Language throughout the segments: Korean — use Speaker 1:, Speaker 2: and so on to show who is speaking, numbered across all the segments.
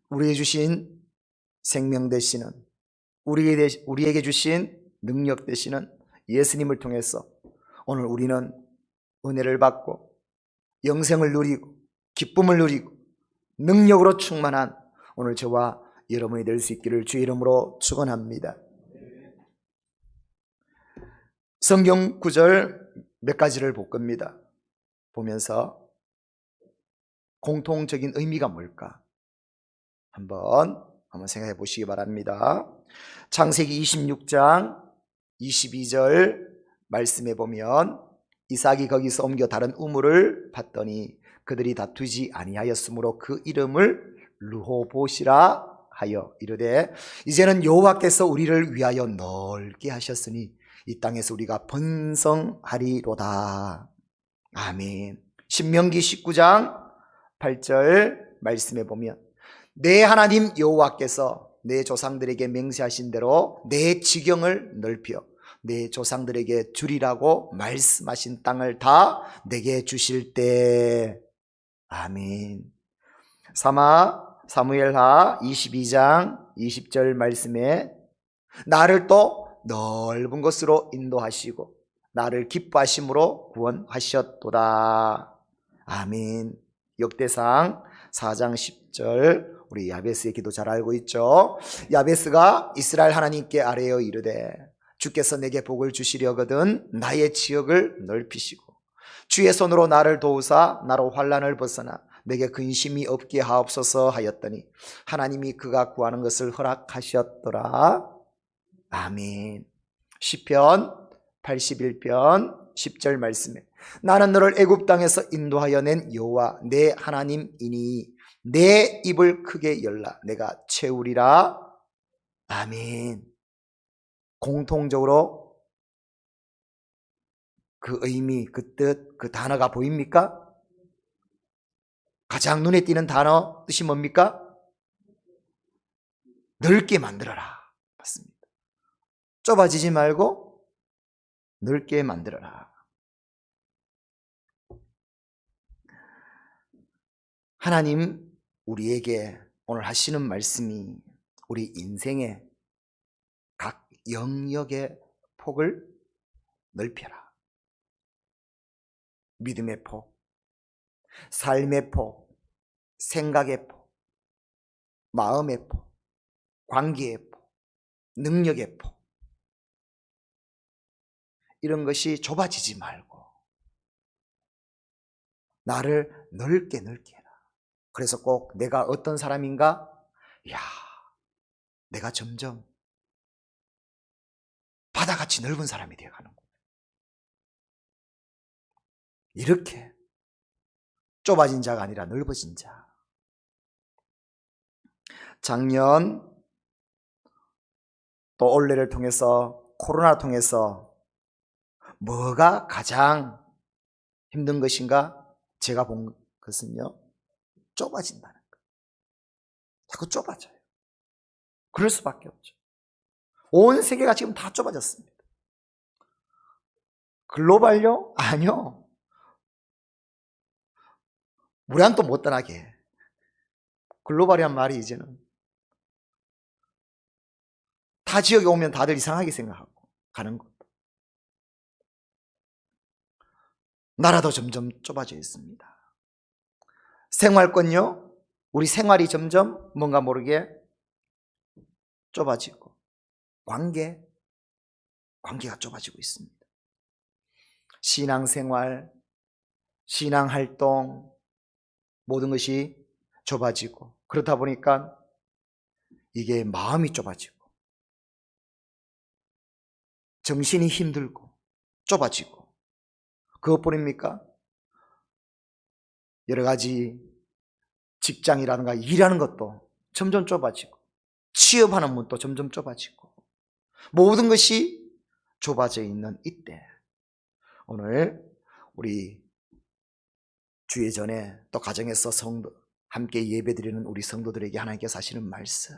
Speaker 1: 우리에게 주신 생명 되시는, 우리에게 주신 능력 되시는 예수님을 통해서 오늘 우리는 은혜를 받고 영생을 누리고 기쁨을 누리고 능력으로 충만한 오늘 저와 여러분이 될 수 있기를 주의 이름으로 축원합니다. 성경 구절 몇 가지를 볼 겁니다. 보면서 공통적인 의미가 뭘까? 한번 생각해 보시기 바랍니다. 창세기 26장 22절 말씀에 보면 이삭이 거기서 옮겨 다른 우물을 팠더니 그들이 다투지 아니하였으므로 그 이름을 르호봇이라 하여 이르되 이제는 여호와께서 우리를 위하여 넓게 하셨으니 이 땅에서 우리가 번성하리로다. 아멘. 신명기 19장 8절 말씀에 보면 내 하나님 여호와께서 내 조상들에게 맹세하신 대로 내 지경을 넓혀 내 조상들에게 주리라고 말씀하신 땅을 다 내게 주실 때. 아멘. 사무엘하 22장 20절 말씀에 나를 또 넓은 곳으로 인도하시고 나를 기뻐하심으로 구원하셨도다. 아멘. 역대상 4장 10절 우리 야베스의 기도 잘 알고 있죠. 야베스가 이스라엘 하나님께 아뢰어 이르되 주께서 내게 복을 주시려거든 나의 지역을 넓히시고 주의 손으로 나를 도우사 나로 환난을 벗어나 내게 근심이 없게 하옵소서 하였더니 하나님이 그가 구하는 것을 허락하셨더라. 아멘. 시편 81편 10절 말씀에 나는 너를 애굽 땅에서 인도하여 낸 여호와 내 하나님이니 내 입을 크게 열라 내가 채우리라. 아멘. 공통적으로 그 의미, 그 뜻, 그 단어가 보입니까? 가장 눈에 띄는 단어 뜻이 뭡니까? 넓게 만들어라. 맞습니다. 좁아지지 말고 넓게 만들어라. 하나님 우리에게 오늘 하시는 말씀이 우리 인생의 각 영역의 폭을 넓혀라. 믿음의 폭, 삶의 폭, 생각의 폭, 마음의 폭, 관계의 폭, 능력의 폭, 이런 것이 좁아지지 말고 나를 넓게 해라. 그래서 꼭 내가 어떤 사람인가? 내가 점점 바다같이 넓은 사람이 되어가는 거예요. 이렇게 좁아진 자가 아니라 넓어진 자. 작년 또 올해를 통해서 코로나 통해서 뭐가 가장 힘든 것인가? 제가 본 것은요, 좁아진다는 거예요. 자꾸 좁아져요. 그럴 수밖에 없죠. 온 세계가 지금 다 좁아졌습니다. 글로벌요? 아니요. 무량도 못 떠나게 해. 글로벌이란 말이 이제는 타 지역에 오면 다들 이상하게 생각하고 가는 것. 나라도 점점 좁아져 있습니다. 생활권요, 우리 생활이 점점 뭔가 모르게 좁아지고 관계가 좁아지고 있습니다. 신앙생활, 신앙활동 모든 것이 좁아지고 그렇다 보니까 이게 마음이 좁아지고 정신이 힘들고 좁아지고 그것뿐입니까? 여러 가지 직장이라든가 일하는 것도 점점 좁아지고 취업하는 문도 점점 좁아지고 모든 것이 좁아져 있는 이때 오늘 우리 주의 전에 또 가정에서 함께 예배드리는 우리 성도들에게 하나님께서 하시는 말씀,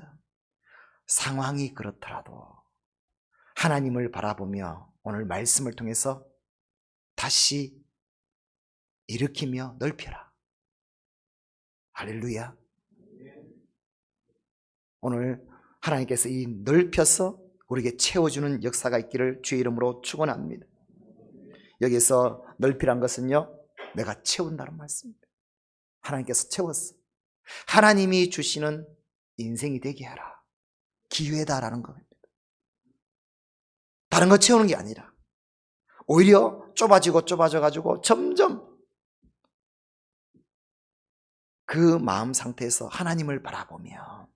Speaker 1: 상황이 그렇더라도 하나님을 바라보며 오늘 말씀을 통해서 다시 일으키며 넓혀라. 할렐루야. 오늘 하나님께서 이 넓혀서 우리에게 채워주는 역사가 있기를 주의 이름으로 축원합니다. 여기서 넓히란 것은요, 내가 채운다는 말씀입니다. 하나님께서 채웠어. 하나님이 주시는 인생이 되게 하라. 기회다라는 겁니다. 다른 거 채우는 게 아니라 오히려 좁아져가지고 점점 그 마음 상태에서 하나님을 바라보며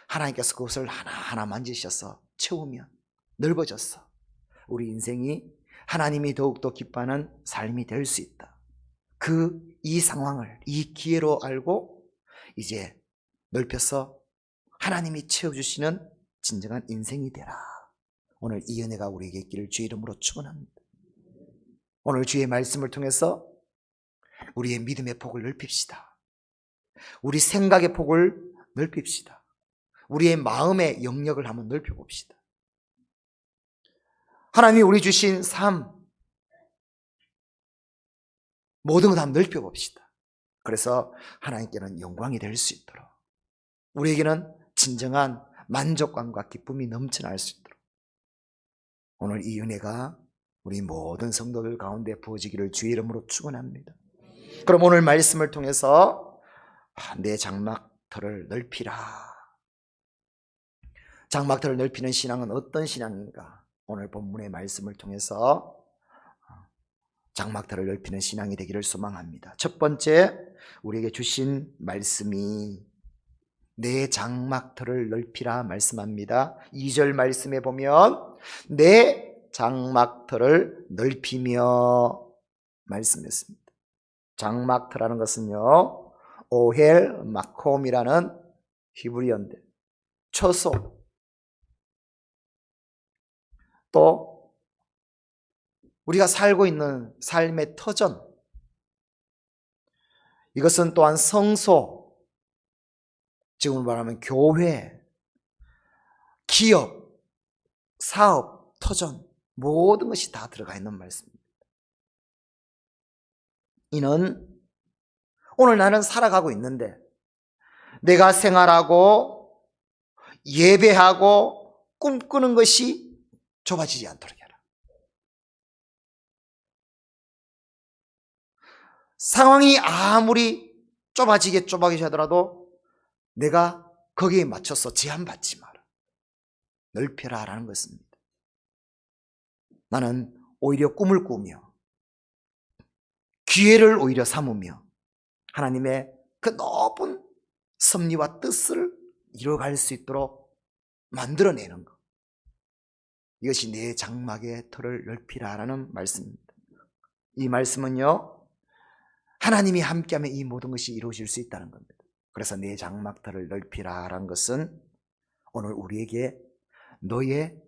Speaker 1: 하나님께서 그것을 하나하나 만지셔서 채우면 넓어졌어. 우리 인생이 하나님이 더욱더 기뻐하는 삶이 될 수 있다. 이 상황을 이 기회로 알고 이제 넓혀서 하나님이 채워주시는 진정한 인생이 되라. 오늘 이 은혜가 우리에게 있기를 주의 이름으로 축원합니다. 오늘 주의 말씀을 통해서 우리의 믿음의 폭을 넓힙시다. 우리 생각의 폭을 넓힙시다. 우리의 마음의 영역을 한번 넓혀봅시다. 하나님이 우리 주신 삶 모든 것 한번 넓혀봅시다. 그래서 하나님께는 영광이 될 수 있도록, 우리에게는 진정한 만족감과 기쁨이 넘쳐날 수 있도록 오늘 이 은혜가 우리 모든 성도들 가운데 부어지기를 주의 이름으로 축원합니다. 그럼 오늘 말씀을 통해서 내 장막터를 넓히라. 장막터를 넓히는 신앙은 어떤 신앙인가? 오늘 본문의 말씀을 통해서 장막터를 넓히는 신앙이 되기를 소망합니다. 첫 번째, 우리에게 주신 말씀이 내 장막터를 넓히라 말씀합니다. 2절 말씀에 보면 내 장막터를 넓히며 말씀했습니다. 장막터라는 것은요, 오헬 마콤이라는 히브리어인데 처소, 또 우리가 살고 있는 삶의 터전, 이것은 또한 성소, 지금 말하면 교회, 기업, 사업, 터전, 모든 것이 다 들어가 있는 말씀입니다. 이는 오늘 나는 살아가고 있는데 내가 생활하고 예배하고 꿈꾸는 것이 좁아지지 않도록 해라. 상황이 아무리 좁아지게 하더라도 내가 거기에 맞춰서 제한받지 마라. 넓혀라 라는 것입니다. 나는 오히려 꿈을 꾸며 기회를 오히려 삼으며 하나님의 그 높은 섭리와 뜻을 이뤄갈 수 있도록 만들어내는 것, 이것이 내 장막의 터를 넓히라 라는 말씀입니다. 이 말씀은요, 하나님이 함께하면 이 모든 것이 이루어질 수 있다는 겁니다. 그래서 내 장막터를 넓히라 라는 것은 오늘 우리에게 너의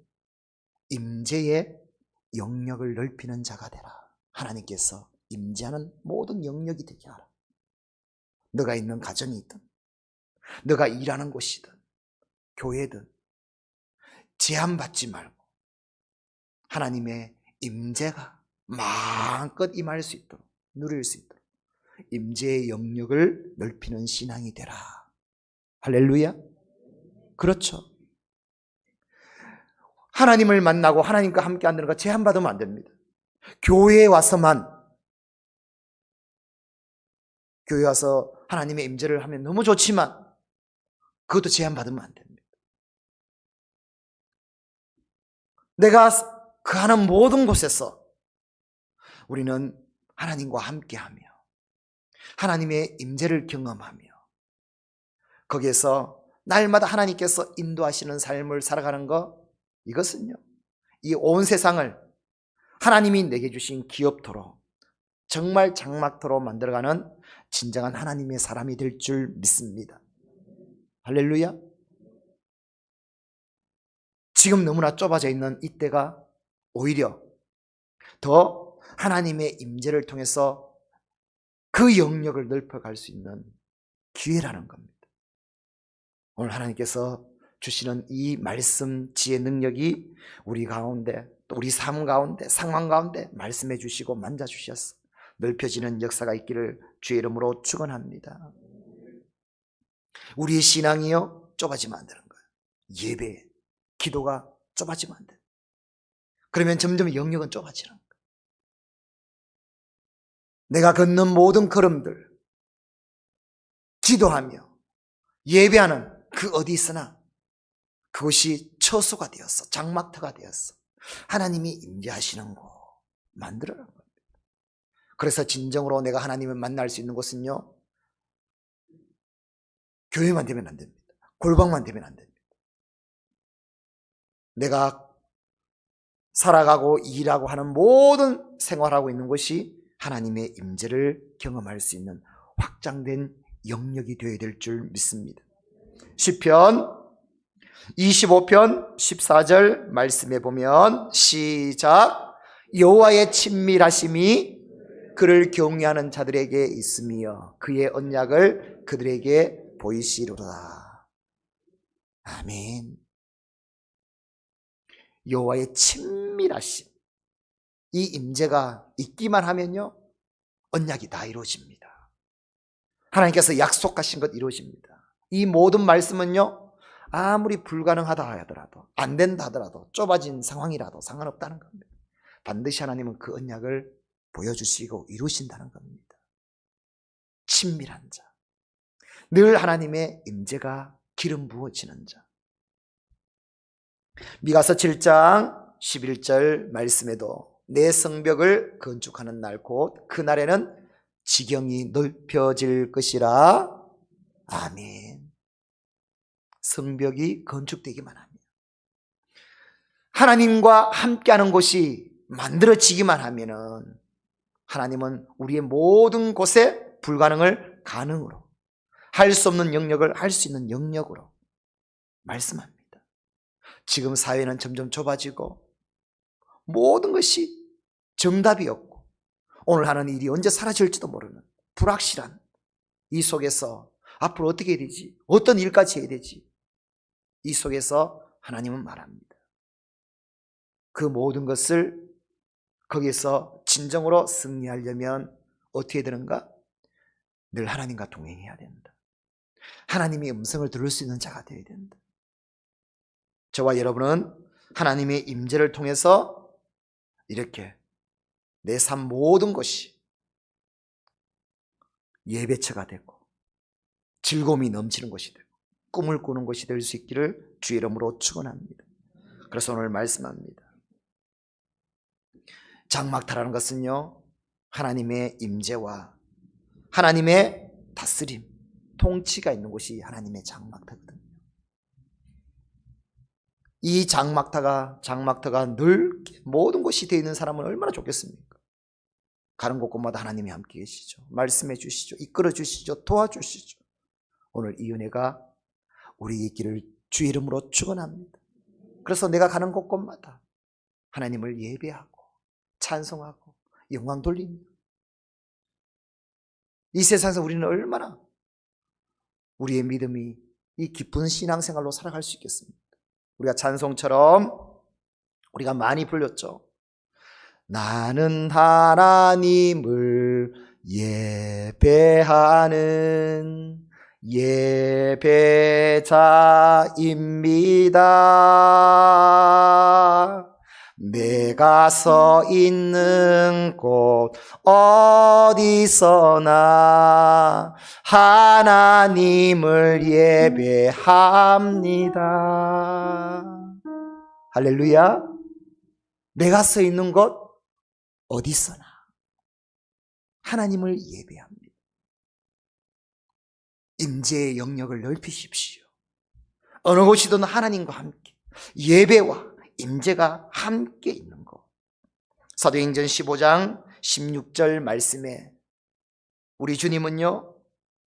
Speaker 1: 임재의 영역을 넓히는 자가 되라. 하나님께서 임재하는 모든 영역이 되게 하라. 너가 있는 가정이든 너가 일하는 곳이든 교회든 제한받지 말고 하나님의 임재가 마음껏 임할 수 있도록, 누릴 수 있도록 임재의 영역을 넓히는 신앙이 되라. 할렐루야. 그렇죠. 하나님을 만나고 하나님과 함께 한다는 거 제한받으면 안 됩니다. 교회에 와서만, 교회 와서 하나님의 임재를 하면 너무 좋지만 그것도 제한받으면 안 됩니다. 내가 가는 모든 곳에서 우리는 하나님과 함께하며 하나님의 임재를 경험하며 거기에서 날마다 하나님께서 인도하시는 삶을 살아가는 것, 이것은요, 이 온 세상을 하나님이 내게 주신 기업토로, 정말 장막토로 만들어가는 진정한 하나님의 사람이 될 줄 믿습니다. 할렐루야. 지금 너무나 좁아져 있는 이때가 오히려 더 하나님의 임재를 통해서 그 영역을 넓혀갈 수 있는 기회라는 겁니다. 오늘 하나님께서 주시는 이 말씀 지혜 능력이 우리 가운데, 또 우리 삶 가운데, 상황 가운데 말씀해 주시고 만져 주셔서 넓혀지는 역사가 있기를 주의 이름으로 축원합니다. 우리의 신앙이요, 좁아지면 안 되는 거예요. 예배, 기도가 좁아지면 안 돼. 그러면 점점 영역은 좁아지는 거야. 내가 걷는 모든 걸음들, 기도하며 예배하는 그 어디 있으나 그것이 처소가 되었어. 장막터가 되었어. 하나님이 임재하시는 곳 만들어라는 겁니다. 그래서 진정으로 내가 하나님을 만날 수 있는 곳은요, 교회만 되면 안 됩니다. 골방만 되면 안 됩니다. 내가 살아가고 일하고 하는 모든 생활하고 있는 곳이 하나님의 임재를 경험할 수 있는 확장된 영역이 되어야 될 줄 믿습니다. 시편 25편 14절 말씀해 보면 시작. 여호와의 친밀하심이 그를 경외하는 자들에게 있으며 그의 언약을 그들에게 보이시리로다. 아멘. 여호와의 친밀하심, 이 임재가 있기만 하면요, 언약이 다 이루어집니다. 하나님께서 약속하신 것 이루어집니다. 이 모든 말씀은요, 아무리 불가능하다 하더라도, 안 된다 하더라도, 좁아진 상황이라도 상관없다는 겁니다. 반드시 하나님은 그 언약을 보여주시고 이루신다는 겁니다. 친밀한 자, 늘 하나님의 임재가 기름 부어지는 자. 미가서 7장 11절 말씀에도 내 성벽을 건축하는 날 곧 그날에는 지경이 넓혀질 것이라. 아멘. 성벽이 건축되기만 하면, 하나님과 함께하는 곳이 만들어지기만 하면은 하나님은 우리의 모든 곳에 불가능을 가능으로, 할 수 없는 영역을 할 수 있는 영역으로 말씀합니다. 지금 사회는 점점 좁아지고 모든 것이 정답이 없고 오늘 하는 일이 언제 사라질지도 모르는 불확실한 이 속에서 앞으로 어떻게 해야 되지? 어떤 일까지 해야 되지? 이 속에서 하나님은 말합니다. 그 모든 것을 거기서 진정으로 승리하려면 어떻게 되는가? 늘 하나님과 동행해야 된다. 하나님의 음성을 들을 수 있는 자가 되어야 된다. 저와 여러분은 하나님의 임재를 통해서 이렇게 내 삶 모든 것이 예배처가 되고 즐거움이 넘치는 것이 되고 꿈을 꾸는 것이 될 수 있기를 주의 이름으로 축원합니다. 그래서 오늘 말씀합니다. 장막터라는 것은요, 하나님의 임재와 하나님의 다스림, 통치가 있는 곳이 하나님의 장막터거든요. 이 장막터가 넓게 모든 곳이 되어 있는 사람은 얼마나 좋겠습니까? 가는 곳곳마다 하나님이 함께 계시죠. 말씀해 주시죠. 이끌어 주시죠. 도와주시죠. 오늘 이 은혜가 우리의 길을 주의 이름으로 축원합니다. 그래서 내가 가는 곳곳마다 하나님을 예배하고 찬송하고 영광 돌립니다. 이 세상에서 우리는 얼마나 우리의 믿음이 이 깊은 신앙생활로 살아갈 수 있겠습니까? 우리가 찬송처럼 우리가 많이 불렸죠. 나는 하나님을 예배하는 예배자입니다. 내가 서 있는 곳 어디서나 하나님을 예배합니다. 할렐루야. 내가 서 있는 곳 어디서나 하나님을 예배합니다. 임재의 영역을 넓히십시오. 어느 곳이든 하나님과 함께 예배와 임재가 함께 있는 것. 사도행전 15장 16절 말씀에 우리 주님은요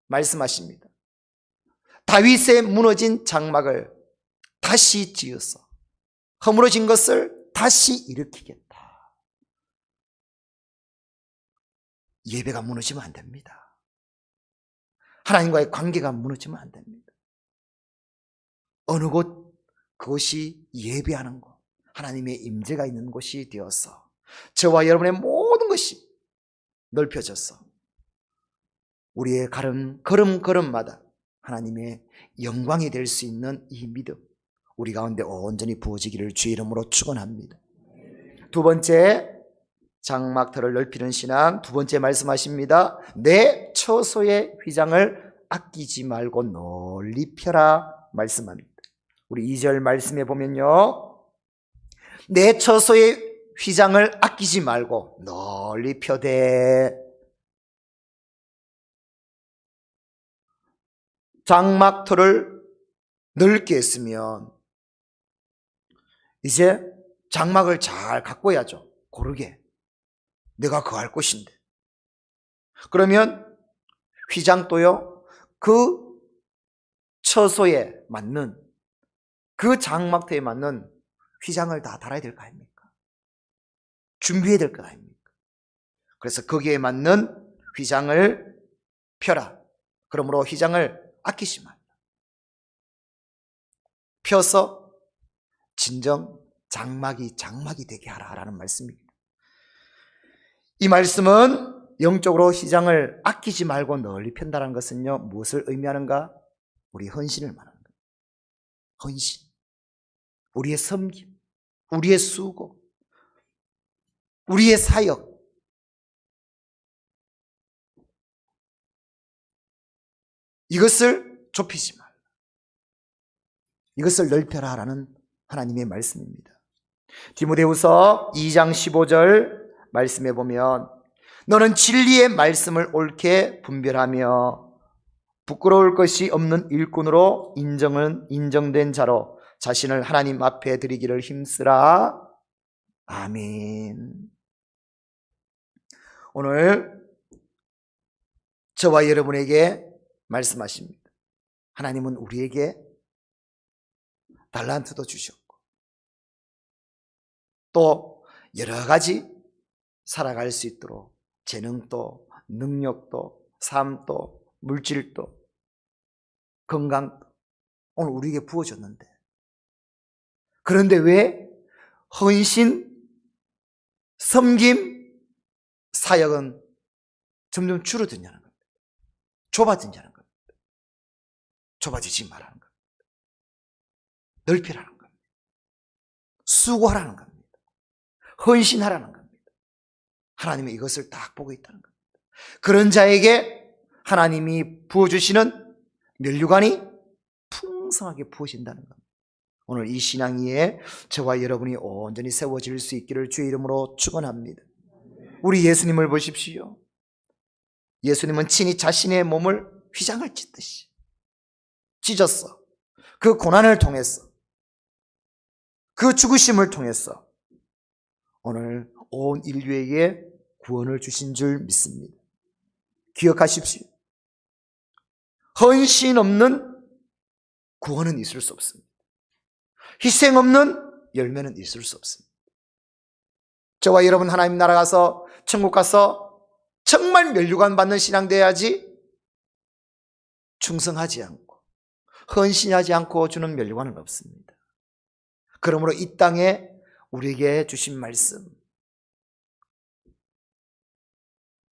Speaker 1: 말씀하십니다. 다윗의 무너진 장막을 다시 지어서 허물어진 것을 다시 일으키겠다. 예배가 무너지면 안 됩니다. 하나님과의 관계가 무너지면 안 됩니다. 어느 곳 그것이 예배하는 곳, 하나님의 임재가 있는 곳이 되어서 저와 여러분의 모든 것이 넓혀져서 우리의 가는 걸음걸음마다 하나님의 영광이 될 수 있는 이 믿음, 우리 가운데 온전히 부어지기를 주의 이름으로 축원합니다. 두 번째, 장막터를 넓히는 신앙. 두 번째 말씀하십니다. 내 처소의 휘장을 아끼지 말고 널리 펴라 말씀합니다. 우리 2절 말씀에 보면요, 내 처소의 휘장을 아끼지 말고 널리 펴되. 장막터를 넓게 했으면 이제 장막을 잘 가꿔야죠. 고르게 내가 거할 곳인데. 그러면 휘장도요, 그 처소에 맞는, 그 장막터에 맞는 휘장을 다 달아야 될 거 아닙니까? 준비해야 될 거 아닙니까? 그래서 거기에 맞는 휘장을 펴라. 그러므로 휘장을 아끼지 말라. 펴서 진정 장막이 되게 하라라는 말씀입니다. 이 말씀은 영적으로 휘장을 아끼지 말고 널리 편다는 것은요, 무엇을 의미하는가? 우리 헌신을 말하는 거예요. 헌신, 우리의 섬김, 우리의 수고, 우리의 사역, 이것을 좁히지 말라. 이것을 넓혀라라는 하나님의 말씀입니다. 디모데후서 2장 15절 말씀해 보면, 너는 진리의 말씀을 옳게 분별하며 부끄러울 것이 없는 일꾼으로 인정된 자로 자신을 하나님 앞에 드리기를 힘쓰라. 아멘. 오늘 저와 여러분에게 말씀하십니다. 하나님은 우리에게 달란트도 주셨고 또 여러 가지 살아갈 수 있도록 재능도, 능력도, 삶도, 물질도, 건강도 오늘 우리에게 부어줬는데, 그런데 왜 헌신, 섬김, 사역은 점점 줄어드냐는 겁니다. 좁아지냐는 겁니다. 좁아지지 말라는 겁니다. 넓히라는 겁니다. 수고하라는 겁니다. 헌신하라는 겁니다. 하나님은 이것을 딱 보고 있다는 겁니다. 그런 자에게 하나님이 부어주시는 면류관이 풍성하게 부어진다는 겁니다. 오늘 이 신앙 위에 저와 여러분이 온전히 세워질 수 있기를 주의 이름으로 축원합니다. 우리 예수님을 보십시오. 예수님은 친히 자신의 몸을 휘장을 찢듯이 찢었어. 그 고난을 통해서, 그 죽으심을 통해서 오늘 온 인류에게 구원을 주신 줄 믿습니다. 기억하십시오. 헌신 없는 구원은 있을 수 없습니다. 희생 없는 열매는 있을 수 없습니다. 저와 여러분 하나님 나라 가서 천국 가서 정말 면류관 받는 신앙 돼야지, 충성하지 않고 헌신하지 않고 주는 면류관은 없습니다. 그러므로 이 땅에 우리에게 주신 말씀,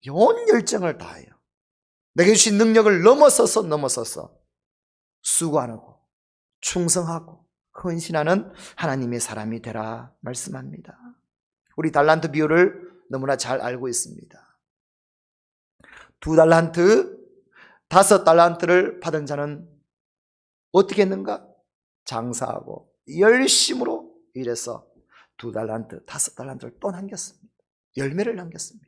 Speaker 1: 온 열정을 다해요. 내게 주신 능력을 넘어서서 수고하고 충성하고 헌신하는 하나님의 사람이 되라 말씀합니다. 우리 달란트 비유를 너무나 잘 알고 있습니다. 2달란트, 5달란트를 받은 자는 어떻게 했는가? 장사하고 열심으로 일해서 2달란트, 5달란트를 또 남겼습니다. 열매를 남겼습니다.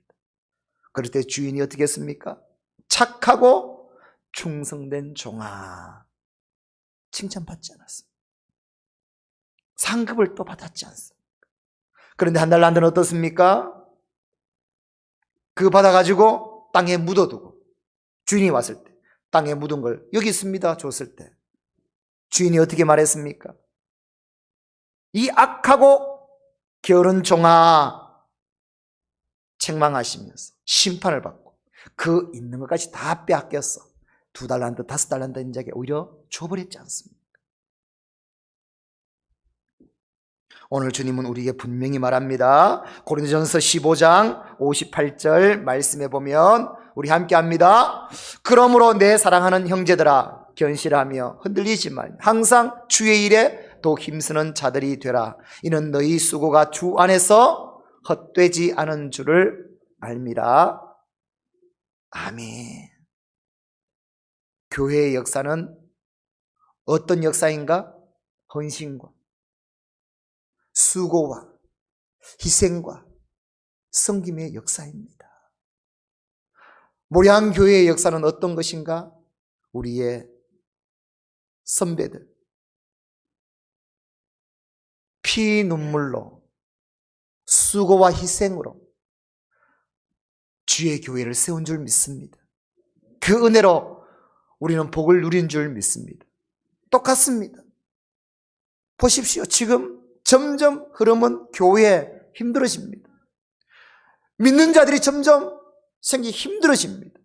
Speaker 1: 그럴 때 주인이 어떻게 했습니까? 착하고 충성된 종아, 칭찬받지 않았습니다. 상급을 또 받았지 않습니다. 그런데 1달란트는 어떻습니까? 그거 받아가지고 땅에 묻어두고 주인이 왔을 때 땅에 묻은 걸 여기 있습니다 줬을 때 주인이 어떻게 말했습니까? 이 악하고 게으른 종아, 책망하시면서 심판을 받고 그 있는 것까지 다 빼앗겼어. 2달란트, 5달란트 인자에게 오히려 줘버렸지 않습니까? 오늘 주님은 우리에게 분명히 말합니다. 고린도전서 15장 58절 말씀해 보면 우리 함께 합니다. 그러므로 내 사랑하는 형제들아, 견실하며 흔들리지 말며 항상 주의 일에 더욱 힘쓰는 자들이 되라. 이는 너희 수고가 주 안에서 헛되지 않은 줄을 알미라. 아멘. 교회의 역사는 어떤 역사인가? 헌신과 수고와 희생과 섬김의 역사입니다. 모량교회의 역사는 어떤 것인가? 우리의 선배들 피 눈물로 수고와 희생으로 주의 교회를 세운 줄 믿습니다. 그 은혜로 우리는 복을 누린 줄 믿습니다. 똑같습니다. 보십시오. 지금 점점 흐름은 교회에 힘들어집니다. 믿는 자들이 점점 생기 힘들어집니다.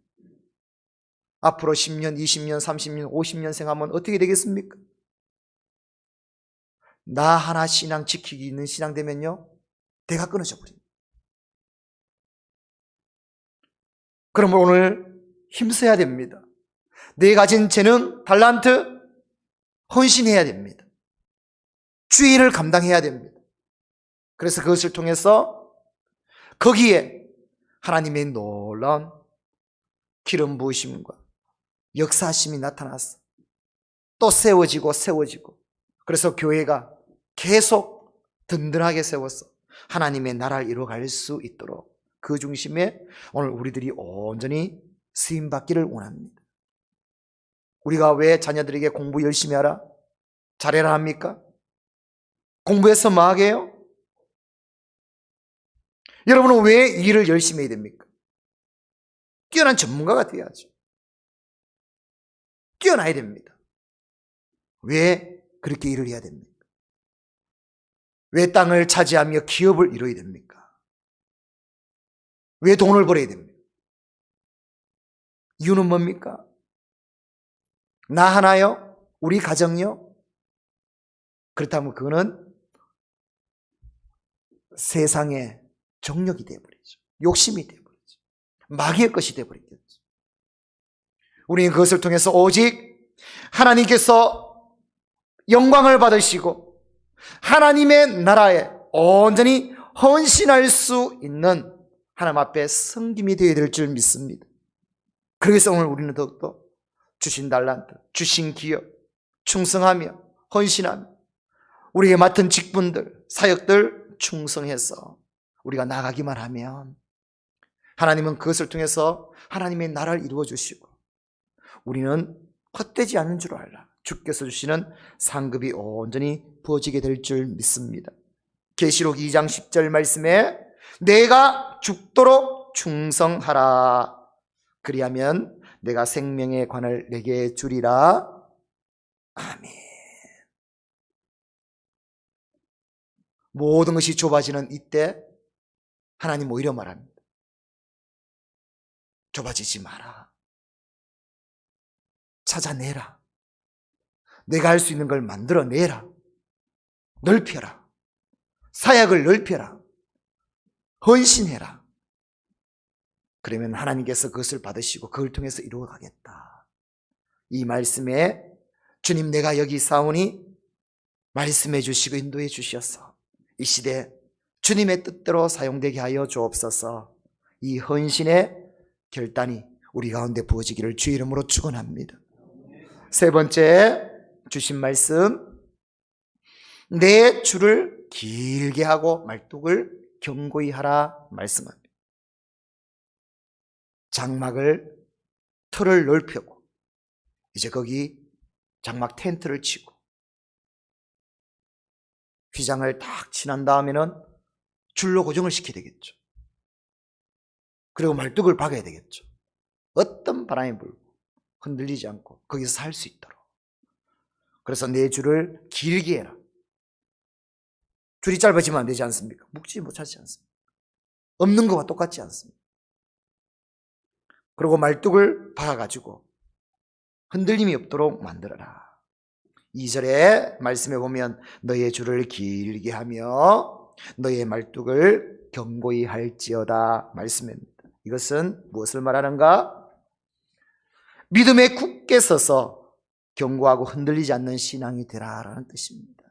Speaker 1: 앞으로 10년, 20년, 30년, 50년 생하면 어떻게 되겠습니까? 나 하나 신앙 지키기 있는 신앙 되면요, 대가 끊어져 버립니다. 그러면 오늘 힘써야 됩니다. 내 가진 재능, 달란트 헌신해야 됩니다. 주의 일을 감당해야 됩니다. 그래서 그것을 통해서 거기에 하나님의 놀라운 기름 부으심과 역사하심이 나타났어. 또 세워지고 그래서 교회가 계속 든든하게 세워서 하나님의 나라를 이루어갈 수 있도록 그 중심에 오늘 우리들이 온전히 쓰임받기를 원합니다. 우리가 왜 자녀들에게 공부 열심히 하라, 잘해라 합니까? 공부해서 뭐 하게 해요? 여러분은 왜 일을 열심히 해야 됩니까? 뛰어난 전문가가 돼야죠. 뛰어나야 됩니다. 왜 그렇게 일을 해야 됩니까? 왜 땅을 차지하며 기업을 이뤄야 됩니까? 왜 돈을 벌어야 됩니까? 이유는 뭡니까? 나 하나요? 우리 가정요? 그렇다면 그거는 세상의 정욕이 되어버리죠. 욕심이 되어버리죠. 마귀의 것이 되어버리겠죠. 우리는 그것을 통해서 오직 하나님께서 영광을 받으시고 하나님의 나라에 온전히 헌신할 수 있는 하나님 앞에 섬김이 되어야 될 줄 믿습니다. 그래서 오늘 우리는 더욱더 주신 달란트, 주신 기업, 충성하며 헌신하며 우리에게 맡은 직분들, 사역들 충성해서 우리가 나가기만 하면 하나님은 그것을 통해서 하나님의 나라를 이루어 주시고 우리는 헛되지 않는 줄 알라. 주께서 주시는 상급이 온전히 부어지게 될 줄 믿습니다. 계시록 2장 10절 말씀에 내가 죽도록 충성하라. 그리하면 내가 생명의 관을 내게 주리라. 아멘. 모든 것이 좁아지는 이때 하나님 오히려 말합니다. 좁아지지 마라. 찾아내라. 내가 할 수 있는 걸 만들어내라. 넓혀라. 사역을 넓혀라. 헌신해라. 그러면 하나님께서 그것을 받으시고 그걸 통해서 이루어가겠다. 이 말씀에 주님 내가 여기 있사오니 말씀해 주시고 인도해 주셔서 이 시대 주님의 뜻대로 사용되게 하여 주옵소서. 이 헌신의 결단이 우리 가운데 부어지기를 주의 이름으로 축원합니다. 세 번째 주신 말씀, 내 줄을 길게 하고 말뚝을 견고히 하라 말씀합니다. 장막을 틀을 넓히고 이제 거기 장막 텐트를 치고 휘장을 딱 치난 다음에는 줄로 고정을 시켜야 되겠죠. 그리고 말뚝을 박아야 되겠죠. 어떤 바람이 불고 흔들리지 않고 거기서 살 수 있도록. 그래서 내 줄을 길게 해라. 줄이 짧아지면 안 되지 않습니까? 묵지 못하지 않습니까? 없는 것과 똑같지 않습니까? 그리고 말뚝을 박아가지고 흔들림이 없도록 만들어라. 2절에 말씀해 보면 너의 줄을 길게 하며 너의 말뚝을 견고히 할지어다 말씀입니다. 이것은 무엇을 말하는가? 믿음에 굳게 서서 견고하고 흔들리지 않는 신앙이 되라라는 뜻입니다.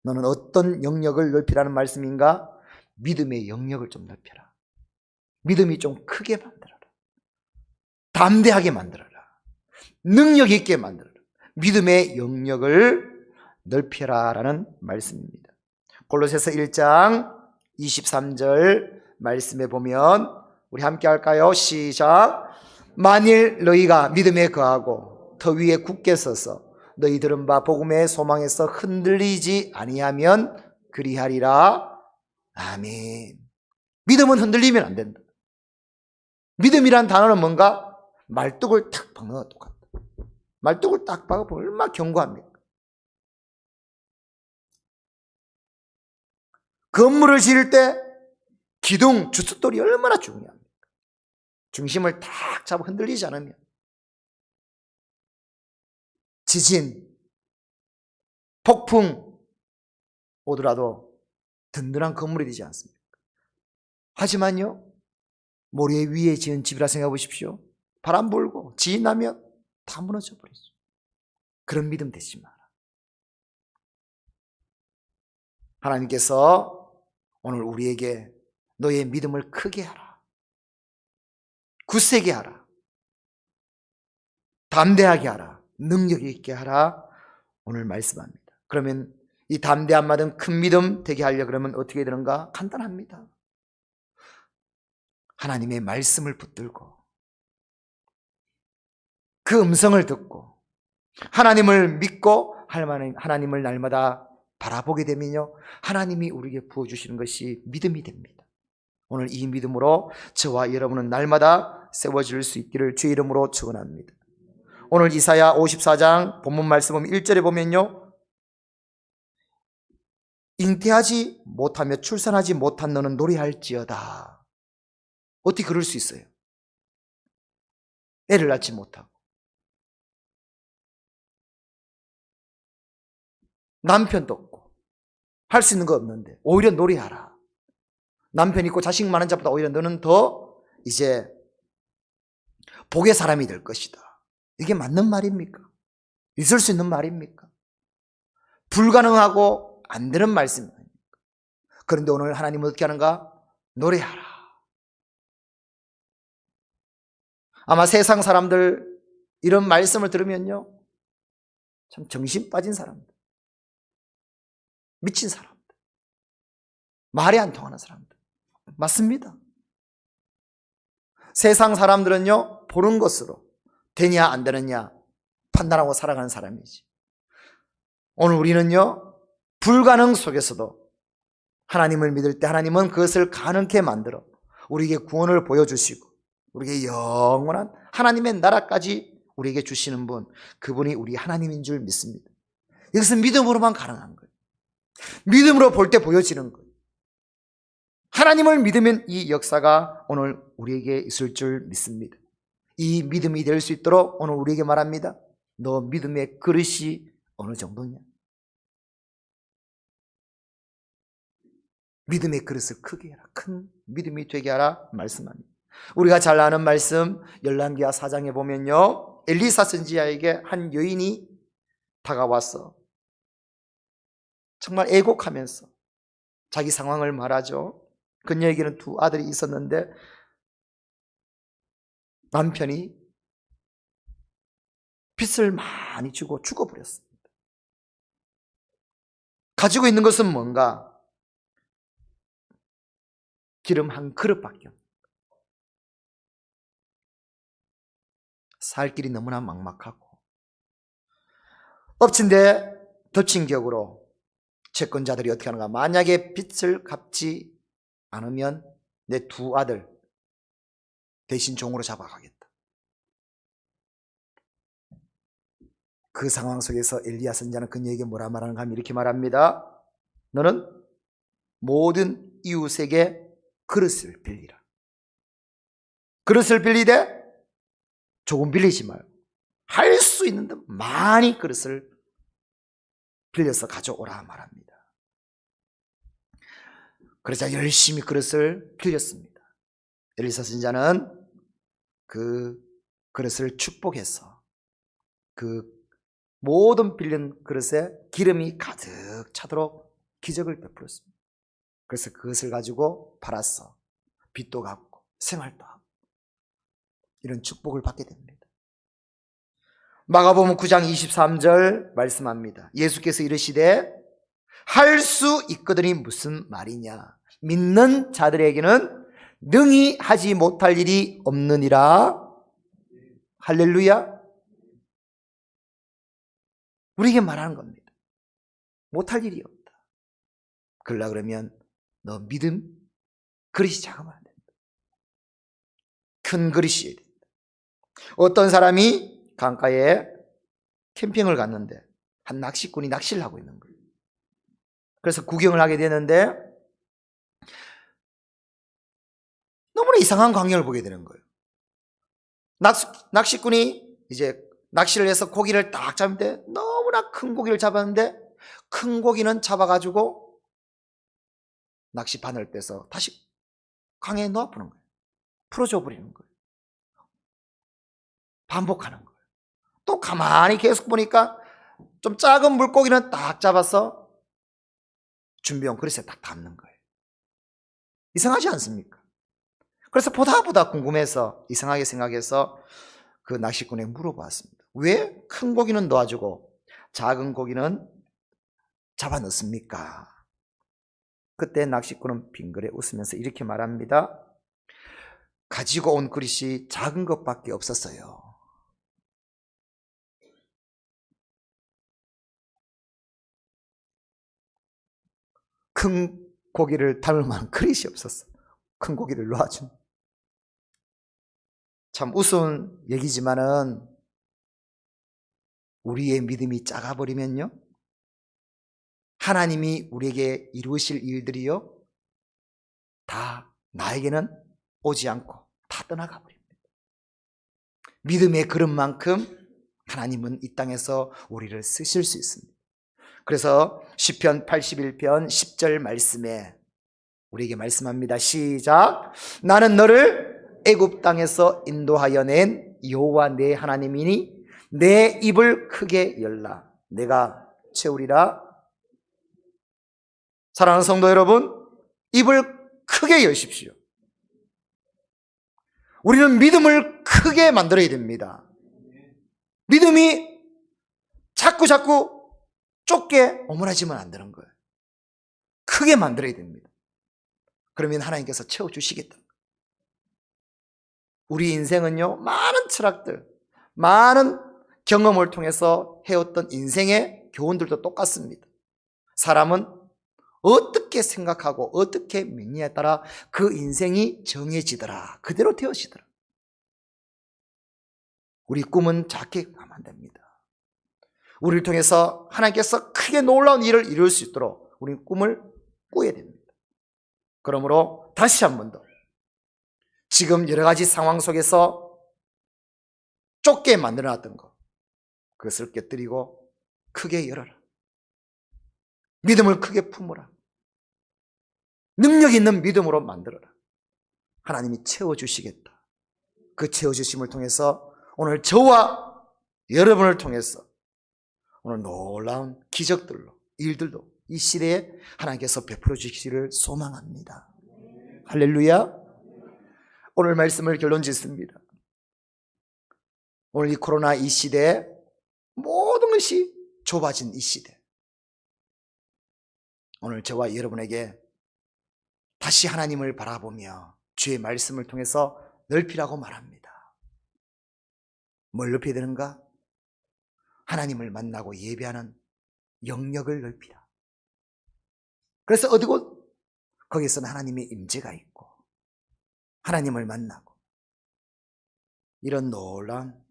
Speaker 1: 너는 어떤 영역을 넓히라는 말씀인가? 믿음의 영역을 좀 넓혀라. 믿음이 좀 크게 만들어라. 담대하게 만들어라. 능력 있게 만들어라. 믿음의 영역을 넓혀라라는 말씀입니다. 골로새서 1장 23절 말씀에 보면 우리 함께 할까요? 시작. 만일 너희가 믿음에 거하고 터 위에 굳게 서서 너희 들은 바 복음의 소망에서 흔들리지 아니하면 그리하리라. 아멘. 믿음은 흔들리면 안 된다. 믿음이란 단어는 뭔가? 말뚝을 탁 박는 것 똑같다. 말뚝을 딱 박아보면 얼마나 견고합니까? 건물을 지을 때 기둥, 주춧돌이 얼마나 중요합니까? 중심을 탁 잡아 흔들리지 않으면 지진, 폭풍 오더라도 든든한 건물이 되지 않습니까? 하지만요, 모래 위에 지은 집이라 생각해 보십시오. 바람 불고 지진 나면 다 무너져 버리죠. 그런 믿음 되지 마라. 하나님께서 오늘 우리에게 너의 믿음을 크게 하라, 굳세게 하라, 담대하게 하라, 능력 있게 하라 오늘 말씀합니다. 그러면 이 담대한 믿음, 큰 믿음 되게 하려고 그러면 어떻게 되는가? 간단합니다. 하나님의 말씀을 붙들고 그 음성을 듣고 하나님을 믿고 하나님을 날마다 바라보게 되면요, 하나님이 우리에게 부어주시는 것이 믿음이 됩니다. 오늘 이 믿음으로 저와 여러분은 날마다 세워질 수 있기를 주의 이름으로 축원합니다. 오늘 이사야 54장 본문 말씀 1절에 보면요, 잉태하지 못하며 출산하지 못한 너는 노래할지어다. 어떻게 그럴 수 있어요? 애를 낳지 못하고 남편도 없고 할 수 있는 거 없는데 오히려 노래하라. 남편 있고 자식 많은 자보다 오히려 너는 더 이제 복의 사람이 될 것이다. 이게 맞는 말입니까? 있을 수 있는 말입니까? 불가능하고 안 되는 말씀입니다. 그런데 오늘 하나님은 어떻게 하는가? 노래하라. 아마 세상 사람들 이런 말씀을 들으면요, 참 정신 빠진 사람들, 미친 사람들, 말이 안 통하는 사람들, 맞습니다. 세상 사람들은요, 보는 것으로 되냐 안 되느냐 판단하고 살아가는 사람이지. 오늘 우리는요, 불가능 속에서도 하나님을 믿을 때 하나님은 그것을 가능케 만들어 우리에게 구원을 보여주시고 우리에게 영원한 하나님의 나라까지 우리에게 주시는 분, 그분이 우리 하나님인 줄 믿습니다. 이것은 믿음으로만 가능한 거예요. 믿음으로 볼 때 보여지는 거예요. 하나님을 믿으면 이 역사가 오늘 우리에게 있을 줄 믿습니다. 이 믿음이 될 수 있도록 오늘 우리에게 말합니다. 너 믿음의 그릇이 어느 정도냐? 믿음의 그릇을 크게 해라. 큰 믿음이 되게 하라 말씀합니다. 우리가 잘 아는 말씀 열왕기하 4장에 보면요, 엘리사 선지자에게 한 여인이 다가와서 정말 애곡하면서 자기 상황을 말하죠. 그녀에게는 두 아들이 있었는데 남편이 빚을 많이 주고 죽어버렸습니다. 가지고 있는 것은 뭔가? 기름 한 그릇밖에 없어요. 살 길이 너무나 막막하고 엎친 데 덮친 격으로 채권자들이 어떻게 하는가? 만약에 빚을 갚지 않으면 내 두 아들 대신 종으로 잡아가겠다. 그 상황 속에서 엘리야 선지자는 그녀에게 뭐라 말하는가 하면 이렇게 말합니다. 너는 모든 이웃에게 그릇을 빌리라. 그릇을 빌리되 조금 빌리지 말고 할 수 있는 데 많이 그릇을 빌려서 가져오라 말합니다. 그러자 열심히 그릇을 빌렸습니다. 엘리사 선지자는 그 그릇을 축복해서 그 모든 빌린 그릇에 기름이 가득 차도록 기적을 베풀었습니다. 그래서 그것을 가지고 팔았어 빚도 갚고 생활도 하고 이런 축복을 받게 됩니다. 마가복음 9장 23절 말씀합니다. 예수께서 이르시되 할 수 있거든이 무슨 말이냐. 믿는 자들에게는 능히 하지 못할 일이 없느니라. 할렐루야. 우리에게 말하는 겁니다. 못할 일이 없다. 그러려 그러면 너 믿음 그릇이 작으면 안 된다. 큰 그릇이어야 된다. 어떤 사람이 강가에 캠핑을 갔는데 한 낚시꾼이 낚시를 하고 있는 거예요. 그래서 구경을 하게 되는데 너무나 이상한 광경을 보게 되는 거예요. 낚시꾼이 이제 낚시를 해서 고기를 딱 잡는데 너무나 큰 고기를 잡았는데 큰 고기는 잡아가지고 낚시 바늘 빼서 다시 강에 놓아보는 거예요. 풀어줘 버리는 거예요. 반복하는 거예요. 또 가만히 계속 보니까 좀 작은 물고기는 딱 잡아서 준비한 그릇에 딱 담는 거예요. 이상하지 않습니까? 그래서 보다 궁금해서 이상하게 생각해서 그 낚시꾼에게 물어봤습니다. 왜 큰 고기는 놓아주고 작은 고기는 잡아 넣습니까? 그때 낚시꾼은 빙그레 웃으면서 이렇게 말합니다. 가지고 온 그릇이 작은 것밖에 없었어요. 큰 고기를 담을 만한 그릇이 없었어. 큰 고기를 놓아준. 참 우스운 얘기지만은 우리의 믿음이 작아버리면요, 하나님이 우리에게 이루실 일들이요 다 나에게는 오지 않고 다 떠나가 버립니다. 믿음의 그릇만큼 하나님은 이 땅에서 우리를 쓰실 수 있습니다. 그래서 시편 81편 10절 말씀에 우리에게 말씀합니다. 시작. 나는 너를 애굽 땅에서 인도하여 낸 여호와 내 하나님이니 내 입을 크게 열라 내가 채우리라. 사랑하는 성도 여러분, 입을 크게 여십시오. 우리는 믿음을 크게 만들어야 됩니다. 믿음이 자꾸 좁게 오므라지면 안 되는 거예요. 크게 만들어야 됩니다. 그러면 하나님께서 채워주시겠다. 우리 인생은요, 많은 철학들, 많은 경험을 통해서 해왔던 인생의 교훈들도 똑같습니다. 사람은 어떻게 생각하고 어떻게 믿느냐에 따라 그 인생이 정해지더라. 그대로 되어지더라. 우리 꿈은 작게 가면 안 됩니다. 우리를 통해서 하나님께서 크게 놀라운 일을 이룰 수 있도록 우리는 꿈을 꾸어야 됩니다. 그러므로 다시 한 번 더 지금 여러 가지 상황 속에서 좁게 만들어놨던 것, 그것을 깨뜨리고 크게 열어라. 믿음을 크게 품어라. 능력 있는 믿음으로 만들어라. 하나님이 채워주시겠다. 그 채워주심을 통해서 오늘 저와 여러분을 통해서 오늘 놀라운 기적들로, 일들도 이 시대에 하나님께서 베풀어 주시기를 소망합니다. 할렐루야. 오늘 말씀을 결론 짓습니다. 오늘 이 코로나 이 시대에 모든 것이 좁아진 이 시대, 오늘 저와 여러분에게 다시 하나님을 바라보며 주의 말씀을 통해서 넓히라고 말합니다. 뭘 넓혀야 되는가? 하나님을 만나고 예배하는 영역을 넓히라. 그래서 어디고 거기서는 하나님의 임재가 있고 하나님을 만나고 이런 놀라운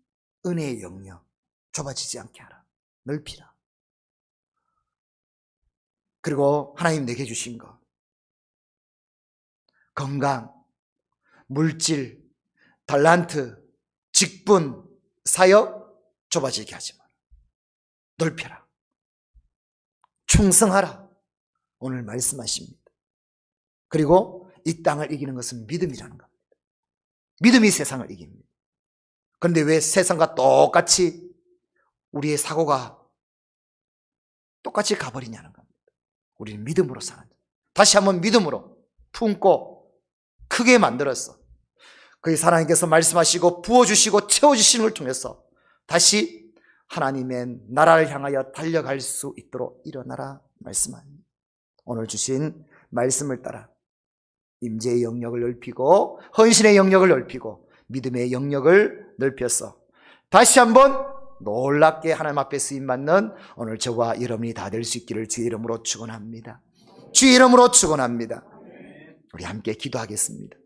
Speaker 1: 은혜의 영역 좁아지지 않게 하라. 넓히라. 그리고 하나님 내게 주신 것, 건강, 물질, 달란트, 직분, 사역 좁아지게 하지 마라. 넓혀라. 충성하라. 오늘 말씀하십니다. 그리고 이 땅을 이기는 것은 믿음이라는 겁니다. 믿음이 세상을 이깁니다. 그런데 왜 세상과 똑같이 우리의 사고가 똑같이 가버리냐는 겁니다. 우리는 믿음으로 사는, 다시 한번 믿음으로 품고 크게 만들었어. 그의 하나님께서 말씀하시고 부어주시고 채워주시는 걸 통해서 다시 하나님의 나라를 향하여 달려갈 수 있도록 일어나라 말씀합니다. 오늘 주신 말씀을 따라 임재의 영역을 넓히고 헌신의 영역을 넓히고 믿음의 영역을 넓혀서 다시 한번 놀랍게 하나님 앞에 쓰임받는 오늘 저와 여러분이 다 될 수 있기를 주의 이름으로 축원합니다. 주의 이름으로 축원합니다. 우리 함께 기도하겠습니다.